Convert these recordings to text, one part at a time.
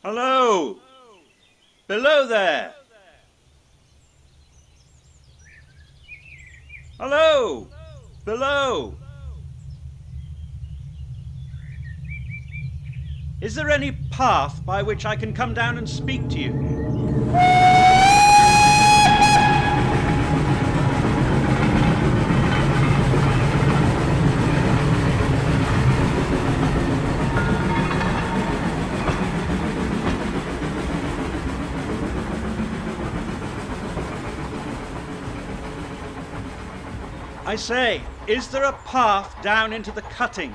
Hello! Below there! Hello! Below! Is there any path by which I can come down and speak to you? I say, is there a path down into the cutting?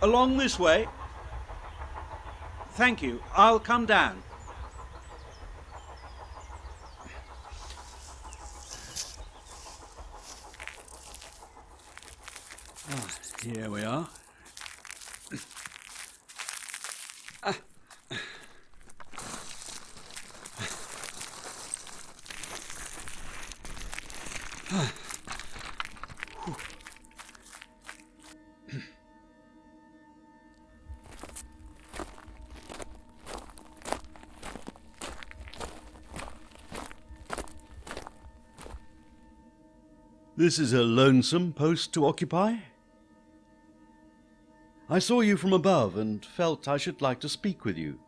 Along this way? Thank you. I'll come down. Here we are. This is a lonesome post to occupy. I saw you from above and felt I should like to speak with you.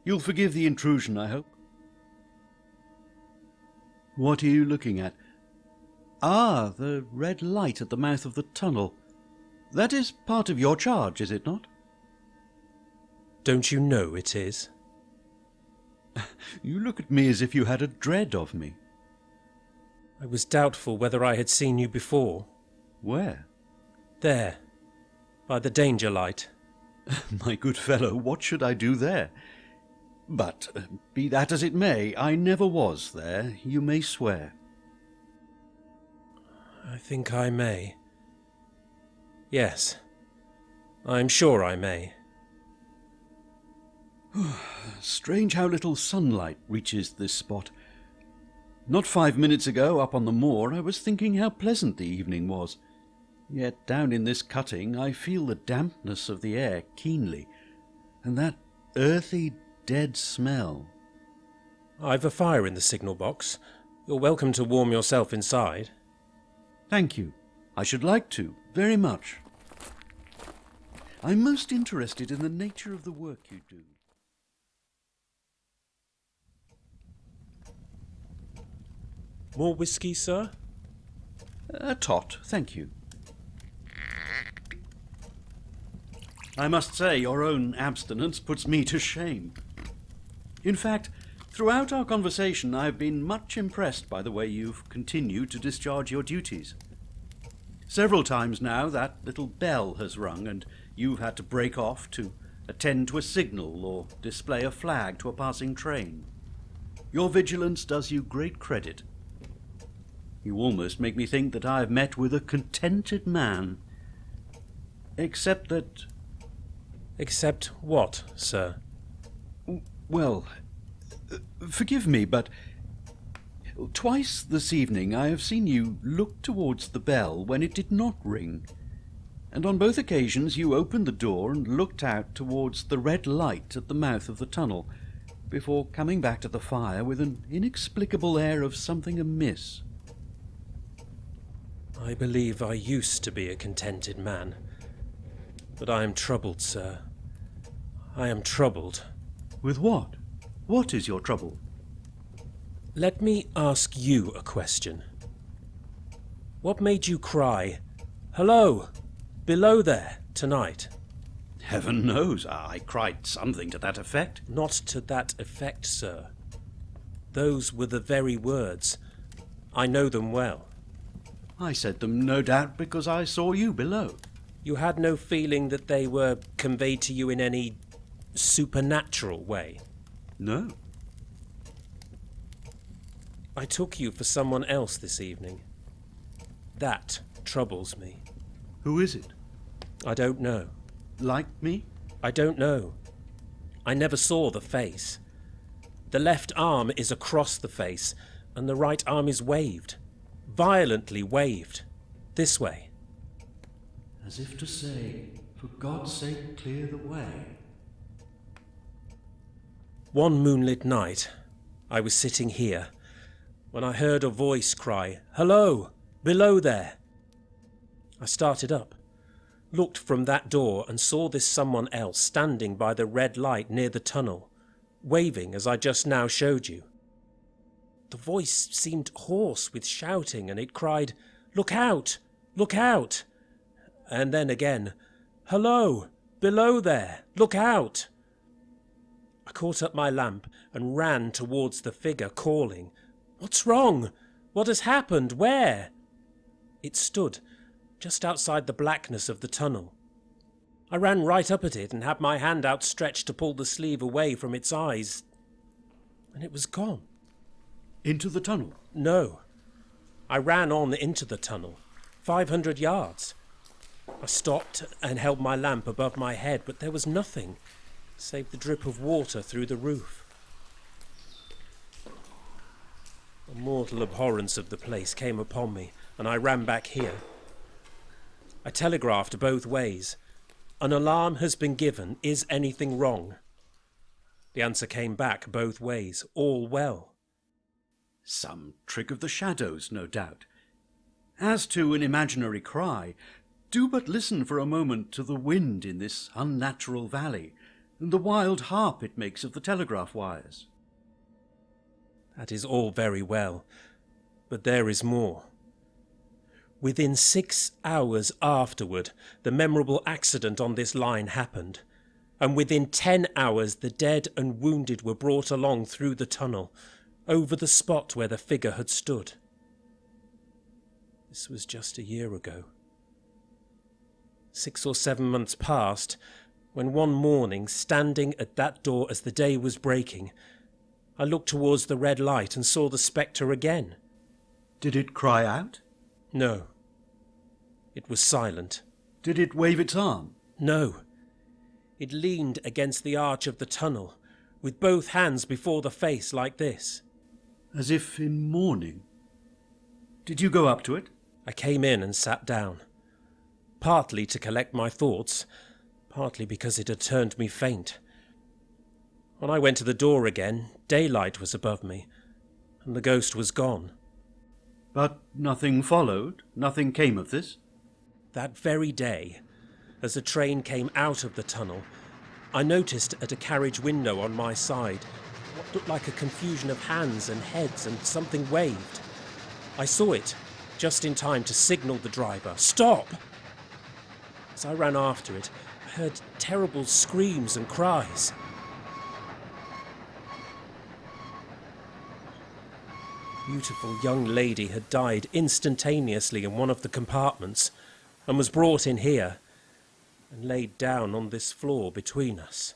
You'll forgive the intrusion, I hope. What are you looking at? Ah, the red light at the mouth of the tunnel. That is part of your charge, is it not? Don't you know it is? You look at me as if you had a dread of me. I was doubtful whether I had seen you before. Where? There, by the danger light. My good fellow, what should I do there? But, be that as it may, I never was there, you may swear. I think I may. Yes, I'm sure I may. Strange how little sunlight reaches this spot. Not 5 minutes ago, up on the moor, I was thinking how pleasant the evening was. Yet down in this cutting I feel the dampness of the air keenly, and that earthy, dead smell. I've a fire in the signal box. You're welcome to warm yourself inside. Thank you. I should like to, very much. I'm most interested in the nature of the work you do. More whiskey, sir? A tot, thank you. I must say your own abstinence puts me to shame. In fact, throughout our conversation I've been much impressed by the way you've continued to discharge your duties. Several times now that little bell has rung and you've had to break off to attend to a signal or display a flag to a passing train. Your vigilance does you great credit. You almost make me think that I have met with a contented man. Except that... Except what, sir? Well, forgive me, but twice this evening I have seen you look towards the bell when it did not ring, and on both occasions you opened the door and looked out towards the red light at the mouth of the tunnel, before coming back to the fire with an inexplicable air of something amiss. I believe I used to be a contented man. But I am troubled, sir. I am troubled. With what? What is your trouble? Let me ask you a question. What made you cry, "Hello, below there," tonight? Heaven knows, I cried something to that effect. Not to that effect, sir. Those were the very words. I know them well. I said them, no doubt, because I saw you below. You had no feeling that they were conveyed to you in any supernatural way? No. I took you for someone else this evening. That troubles me. Who is it? I don't know. Like me? I don't know. I never saw the face. The left arm is across the face, and the right arm is waved. Violently waved. This way. As if to say, For God's sake, clear the way. One moonlit night, I was sitting here, when I heard a voice cry, "Hello! Below there!" I started up, looked from that door and saw this someone else standing by the red light near the tunnel, waving as I just now showed you. The voice seemed hoarse with shouting and it cried, "Look out! Look out!" And then again, "Hello! Below there! Look out!" I caught up my lamp and ran towards the figure, calling, "What's wrong? What has happened? Where?" It stood just outside the blackness of the tunnel. I ran right up at it and had my hand outstretched to pull the sleeve away from its eyes, and it was gone. Into the tunnel? No. I ran on into the tunnel, 500 yards. I stopped and held my lamp above my head, but there was nothing save the drip of water through the roof. A mortal abhorrence of the place came upon me, and I ran back here. I telegraphed both ways. "An alarm has been given. Is anything wrong?" The answer came back both ways. "All well." Some trick of the shadows, no doubt. As to an imaginary cry, do but listen for a moment to the wind in this unnatural valley, and the wild harp it makes of the telegraph wires. That is all very well, but there is more. Within 6 hours afterward, the memorable accident on this line happened, and within 10 hours the dead and wounded were brought along through the tunnel, over the spot where the figure had stood. This was just a year ago. 6 or 7 months passed, when one morning, standing at that door as the day was breaking, I looked towards the red light and saw the spectre again. Did it cry out? No. It was silent. Did it wave its arm? No. It leaned against the arch of the tunnel, with both hands before the face like this. As if in mourning. Did you go up to it? I came in and sat down, partly to collect my thoughts, partly because it had turned me faint. When I went to the door again, daylight was above me, and the ghost was gone. But nothing followed? Nothing came of this? That very day, as the train came out of the tunnel, I noticed at a carriage window on my side what looked like a confusion of hands and heads, and something waved. I saw it just in time to signal the driver, "Stop!" As I ran after it, I heard terrible screams and cries. A beautiful young lady had died instantaneously in one of the compartments, and was brought in here, and laid down on this floor between us.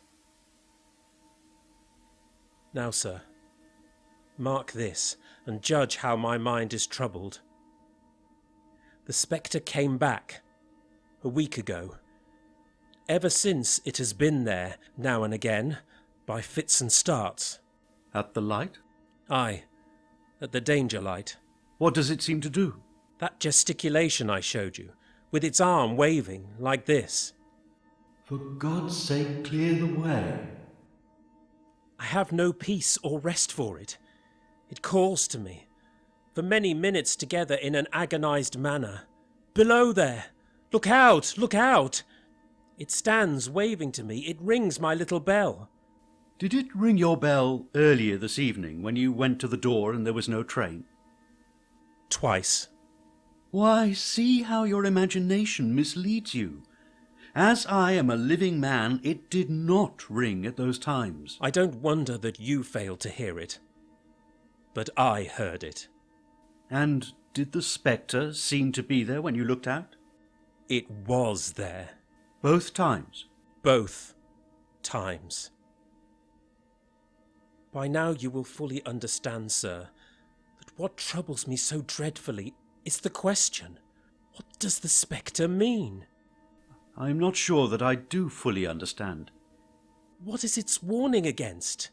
Now, sir, mark this, and judge how my mind is troubled. The spectre came back a week ago. Ever since it has been there, now and again, by fits and starts. At the light? Aye, at the danger light. What does it seem to do? That gesticulation I showed you, with its arm waving like this. For God's sake, clear the way. I have no peace or rest for it. It calls to me, for many minutes together in an agonized manner. "Below there! Look out! Look out!" It stands waving to me. It rings my little bell. Did it ring your bell earlier this evening when you went to the door and there was no train? Twice. Why, see how your imagination misleads you. As I am a living man, it did not ring at those times. I don't wonder that you failed to hear it. But I heard it. And did the spectre seem to be there when you looked out? It was there. Both times? Both times. By now you will fully understand, sir, that what troubles me so dreadfully is the question, what does the spectre mean? I am not sure that I do fully understand. What is its warning against?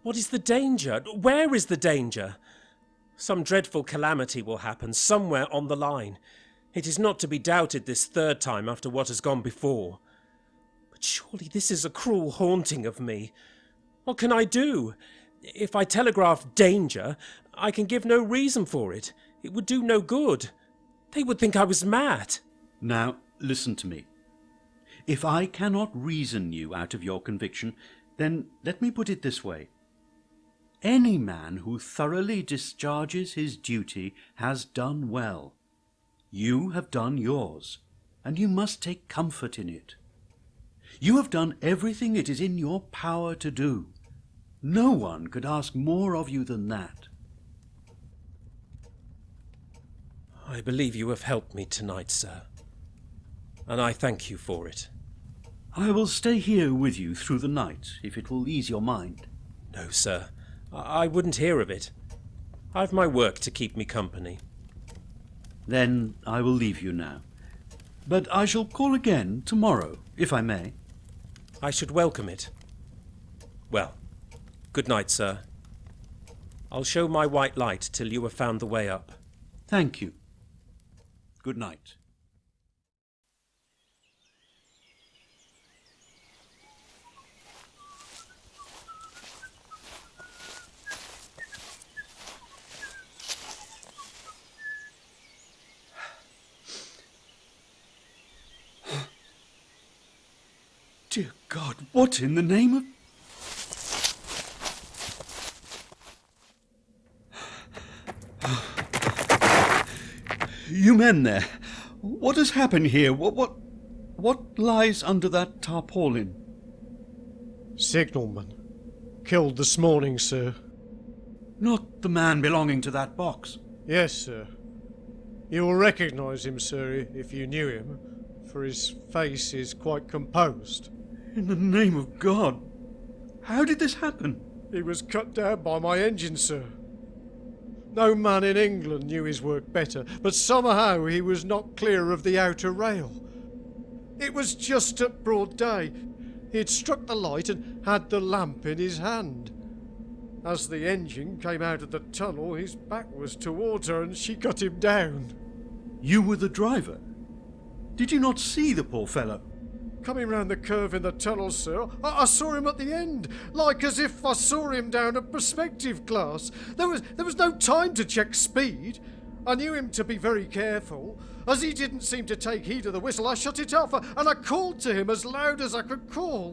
What is the danger? Where is the danger? Some dreadful calamity will happen somewhere on the line. It is not to be doubted this third time after what has gone before. But surely this is a cruel haunting of me. What can I do? If I telegraph danger, I can give no reason for it. It would do no good. They would think I was mad. Now, listen to me. If I cannot reason you out of your conviction, then let me put it this way. Any man who thoroughly discharges his duty has done well. You have done yours, and you must take comfort in it. You have done everything it is in your power to do. No one could ask more of you than that. I believe you have helped me tonight, sir, and I thank you for it. I will stay here with you through the night, if it will ease your mind. No, sir, I wouldn't hear of it. I've my work to keep me company. Then I will leave you now. But I shall call again tomorrow, if I may. I should welcome it. Well, good night, sir. I'll show my white light till you have found the way up. Thank you. Good night. Dear God, what in the name of... You men there, what has happened here? What lies under that tarpaulin? Signalman. Killed this morning, sir. Not the man belonging to that box. Yes, sir. You will recognise him, sir, if you knew him, for his face is quite composed. In the name of God, how did this happen? He was cut down by my engine, sir. No man in England knew his work better, but somehow he was not clear of the outer rail. It was just at broad day. He had struck the light and had the lamp in his hand. As the engine came out of the tunnel, his back was towards her and she cut him down. You were the driver? Did you not see the poor fellow? Coming round the curve in the tunnel, sir, I saw him at the end, like as if I saw him down a perspective glass. There was no time to check speed. I knew him to be very careful. As he didn't seem to take heed of the whistle, I shut it off, and I called to him as loud as I could call.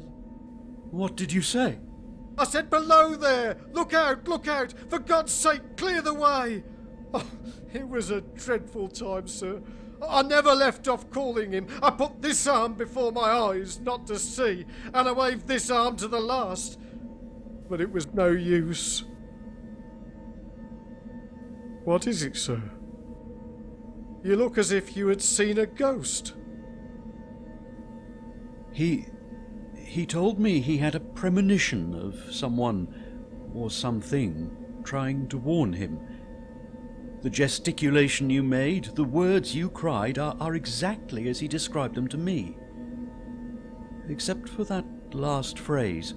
What did you say? I said, "Below there! Look out, look out! For God's sake, clear the way!" Oh, it was a dreadful time, sir. I never left off calling him. I put this arm before my eyes, not to see, and I waved this arm to the last. But it was no use. What is it, sir? You look as if you had seen a ghost. He told me he had a premonition of someone or something trying to warn him. The gesticulation you made, the words you cried are exactly as he described them to me. Except for that last phrase,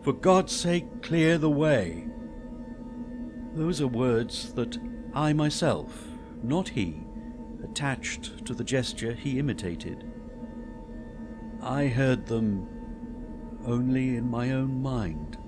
"For God's sake, clear the way." Those are words that I myself, not he, attached to the gesture he imitated. I heard them only in my own mind.